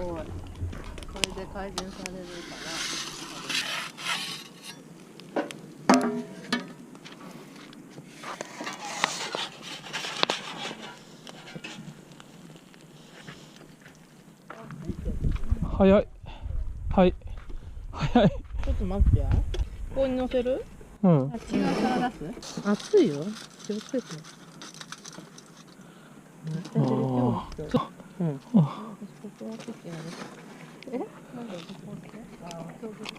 ごい。これで改善されるから。早い。はい。早い。ちょっと待って。ここに乗せる？うん。違うから出す？熱いよ。気をつけて。ああ。うん。私ここはクッキーが出た。なんでここって？ああ、そうです。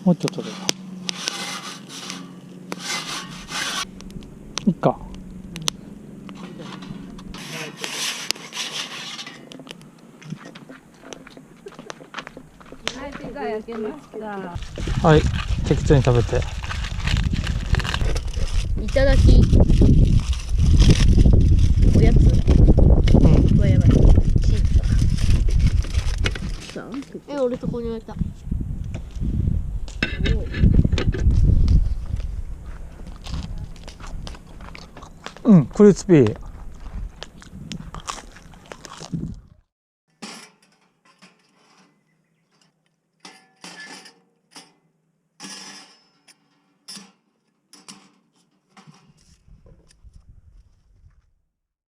もうちょっとで。いいか。はい、ピザ焼けました。はい。適当に食べて。いただき。おやつ。うん。わやばい。チーズか。さあ、俺そこに置いた。うん、クリスピー。